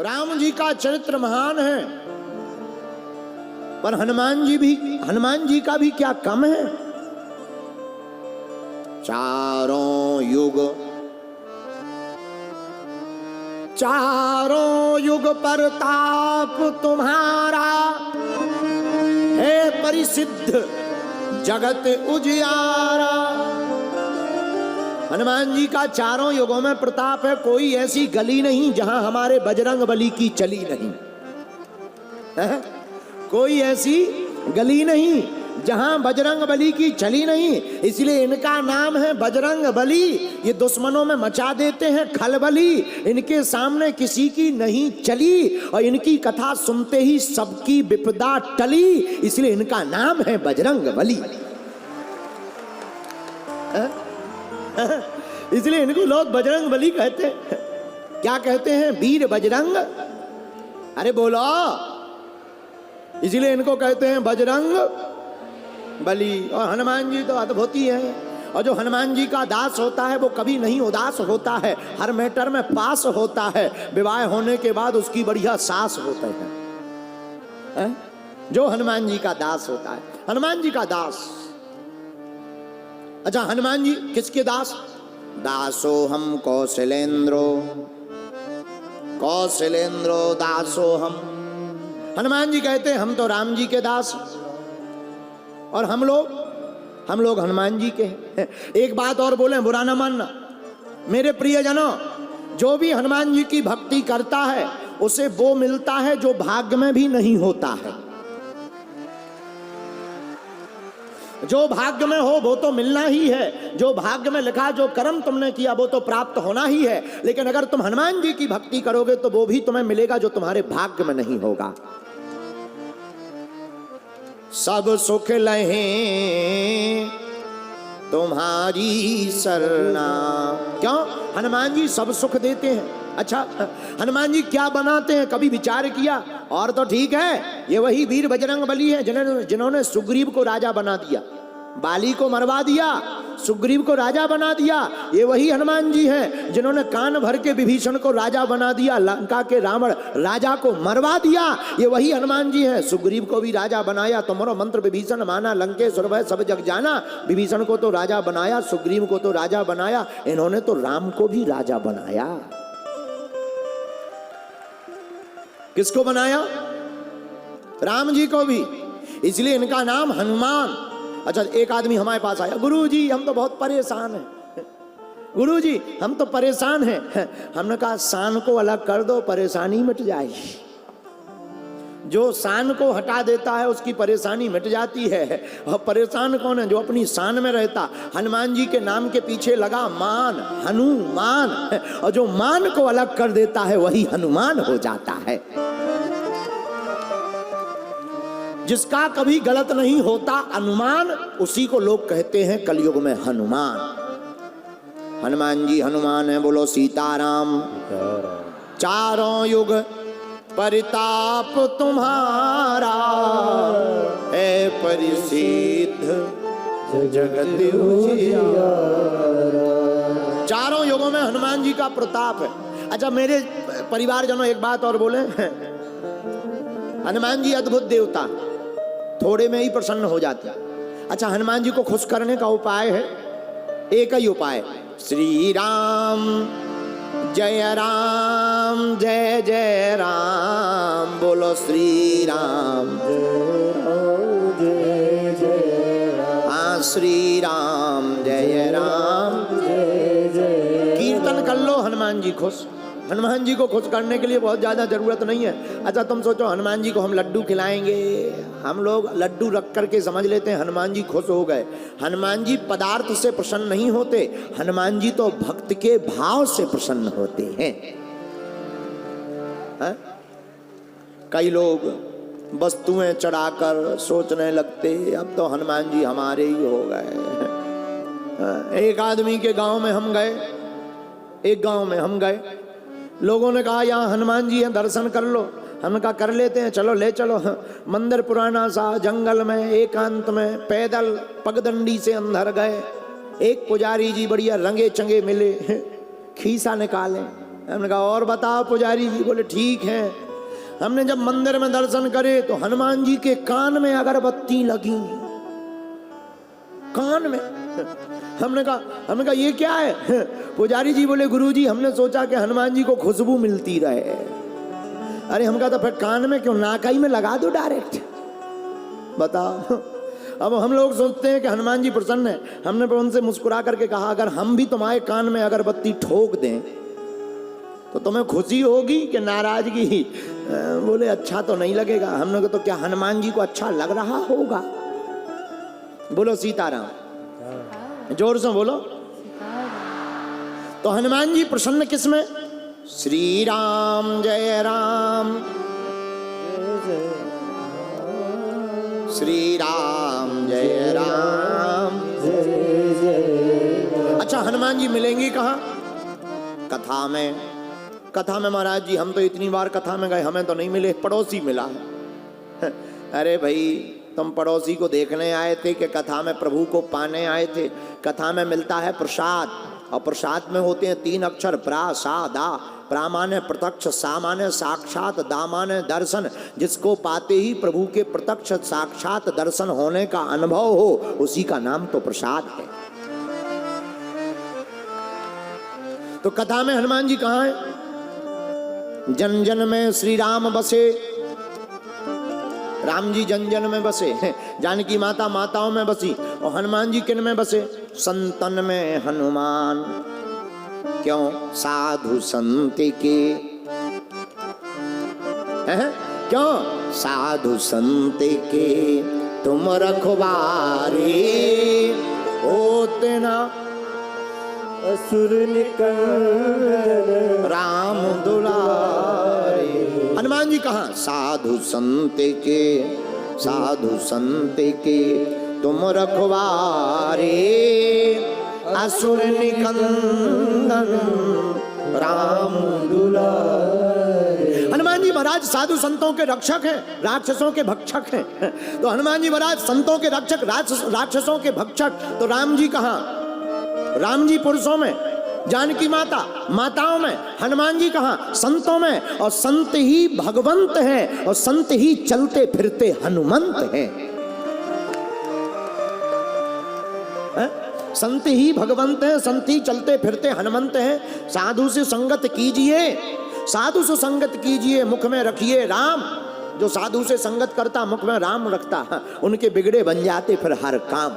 राम जी का चरित्र महान है, पर हनुमान जी का भी क्या कम है। चारों युग प्रताप तुम्हारा है परिसिद्ध जगत उजियारा। हनुमान जी का चारों युगों में प्रताप है, कोई ऐसी गली नहीं जहां हमारे बजरंग बली की चली नहीं है? कोई ऐसी गली नहीं जहां बजरंग बली की चली नहीं, इसलिए इनका नाम है बजरंग बली। ये दुश्मनों में मचा देते हैं खलबली, इनके सामने किसी की नहीं चली और इनकी कथा सुनते ही सबकी विपदा टली, इसलिए इनका नाम है बजरंग बली। इसलिए इनको लोग बजरंग बली कहते हैं। क्या कहते हैं? वीर बजरंग। अरे बोलो, इसलिए इनको कहते हैं बजरंग बली। और हनुमान जी तो अद्भुत ही है, और जो हनुमान जी का दास होता है वो कभी नहीं उदास होता है, हर मैटर में पास होता है। विवाह होने के बाद उसकी बढ़िया सास होते हैं जो हनुमान जी का दास होता है। हनुमान जी का दास। अच्छा, हनुमान जी किसके दास? दासो हम कौशलेंद्रो दासो हम। हनुमान जी कहते हैं हम तो राम जी के दास, और हम लोग हनुमान जी के हैं। एक बात और बोले, बुरा ना मानना मेरे प्रियजनों, जो भी हनुमान जी की भक्ति करता है उसे वो मिलता है जो भाग्य में भी नहीं होता है। जो भाग्य में हो वो तो मिलना ही है, जो भाग्य में लिखा, जो कर्म तुमने किया वो तो प्राप्त होना ही है। लेकिन अगर तुम हनुमान जी की भक्ति करोगे तो वो भी तुम्हें मिलेगा जो तुम्हारे भाग्य में नहीं होगा। सब सुख लहे तुम्हारी सरना। क्यों? हनुमान जी सब सुख देते हैं। अच्छा, हनुमान जी क्या बनाते हैं, कभी विचार किया? और तो ठीक है, ये वही वीर बजरंग बली है जिन्होंने सुग्रीव को राजा बना दिया, बाली को मरवा दिया, सुग्रीव को राजा बना दिया। ये वही हनुमान जी हैं जिन्होंने कान भर के विभीषण को राजा बना दिया, लंका के रावण राजा को मरवा दिया। ये वही हनुमान जी हैं, सुग्रीव को भी राजा बनाया, तुम्हारा मंत्र विभीषण माना, लंकेश्वर भय सब जग जाना। विभीषण को तो राजा बनाया, सुग्रीव को तो राजा बनाया, इन्होंने तो राम को भी राजा बनाया। किसको बनाया? राम जी को भी, इसलिए इनका नाम हनुमान। अच्छा, एक आदमी हमारे पास आया, गुरुजी हम तो बहुत परेशान हैं, गुरुजी हम तो परेशान हैं। हमने कहा शान को अलग कर दो, परेशानी मिट जाएगी। जो शान को हटा देता है उसकी परेशानी मिट जाती है। और परेशान कौन है? जो अपनी शान में रहता। हनुमान जी के नाम के पीछे लगा मान, हनुमान, और जो मान को अलग कर देता है वही हनुमान हो जाता है। जिसका कभी गलत नहीं होता अनुमान, उसी को लोग कहते हैं कलयुग में हनुमान। हनुमान जी हनुमान है, बोलो सीताराम। चारों युग परिताप तुम्हारा है परिसिद्ध जगत उजियारा। चारों युगों में हनुमान जी का प्रताप है। अच्छा मेरे परिवारजनों, एक बात और बोले, हनुमान जी अद्भुत देवता, थोड़े में ही प्रसन्न हो जाते हैं। अच्छा, हनुमान जी को खुश करने का उपाय है, एक ही उपाय, श्री राम जय जय राम, बोलो श्री राम जय जय राम। हाँ, श्री राम जय राम जय जय। कीर्तन कर लो, हनुमान जी खुश। हनुमान जी को खुश करने के लिए बहुत ज़्यादा ज़रूरत नहीं है। अच्छा तुम सोचो, हनुमान जी को हम लड्डू खिलाएंगे, हम लोग लड्डू रख करके समझ लेते हैं हनुमान जी खुश हो गए। हनुमान जी पदार्थ से प्रसन्न नहीं होते, हनुमान जी तो भक्त के भाव से प्रसन्न होते हैं। है? कई लोग वस्तुएं चढ़ाकर सोचने लगते अब तो हनुमान जी हमारे ही हो गए। एक आदमी के गांव में हम गए, एक गांव में हम गए, लोगों ने कहा यहाँ हनुमान जी हैं, दर्शन कर लो। हमने कहा कर लेते हैं, चलो ले चलो। मंदिर पुराना सा, जंगल में, एकांत में, पैदल पगडंडी से अंदर गए। एक पुजारी जी बढ़िया रंगे चंगे मिले, खीसा निकाले, हमने कहा और बताओ पुजारी जी। बोले ठीक है। हमने जब मंदिर में दर्शन करे तो हनुमान जी के कान में अगरबत्ती लगी, कान में। हमने कहा ये क्या है? पुजारी जी बोले गुरुजी हमने सोचा कि हनुमान जी को खुशबू मिलती रहे। अरे हम कहा तो फिर कान में क्यों, नाकाई में लगा दो डायरेक्ट। बताओ। अब हम लोग सोचते हैं कि हनुमान जी प्रसन्न है। हमने पर उनसे मुस्कुरा करके कहा अगर हम भी तुम्हारे कान में अगरबत्ती ठोक दें तो तुम्हें खुशी होगी कि नाराजगी? बोले अच्छा तो नहीं लगेगा। हमने कहा तो क्या हनुमान जी को अच्छा लग रहा होगा? बोलो सीताराम, जोर से बोलो। तो हनुमान जी प्रसन्न किसमें? श्री राम जय राम, श्री राम जय राम। अच्छा हनुमान जी मिलेंगे कहाँ? कथा में। कथा में महाराज जी हम तो इतनी बार कथा में गए, हमें तो नहीं मिले, पड़ोसी मिला है। अरे भाई तुम पड़ोसी को देखने आए थे कि कथा में प्रभु को पाने आए थे? कथा में मिलता है प्रसाद, और प्रसाद में होते हैं 3 अक्षर प्रा सा दा। प्रा माने प्रत्यक्ष, सा माने साक्षात, दा माने दर्शन। जिसको पाते ही प्रभु के प्रत्यक्ष साक्षात दर्शन होने का अनुभव हो उसी का नाम तो प्रसाद है। तो कथा में हनुमान जी कहाँ हैं? जन जन में श्री राम बसे। राम जी जन जन में बसे, जानकी माता माताओं में बसी, और हनुमान जी किन में बसे? संतन में हनुमान। क्यों? साधु संत के। क्यों? साधु संत के तुम रखवारे होते ना असुर निकंदन राम दुलारे। हनुमान जी कहाँ? साधु संत के, साधु संत के तुम रखवारे असुर निकंदन राम दुलारे। हनुमान जी महाराज साधु संतों के रक्षक हैं, राक्षसों के भक्षक हैं। तो हनुमान जी महाराज संतों के रक्षक, राक्षसों के भक्षक। तो राम जी कहाँ? राम जी पुरुषों में, जानकी माता माताओं में, हनुमान जी कहाँ? संतों में। और संत ही भगवंत हैं, और संत ही चलते फिरते हनुमंत हैं। संत ही भगवंत हैं, संत ही चलते फिरते हनुमंत हैं। साधु से संगत कीजिए, साधु से संगत कीजिए, मुख में रखिए राम। जो साधु से संगत करता मुख में राम रखता, उनके बिगड़े बन जाते फिर हर काम।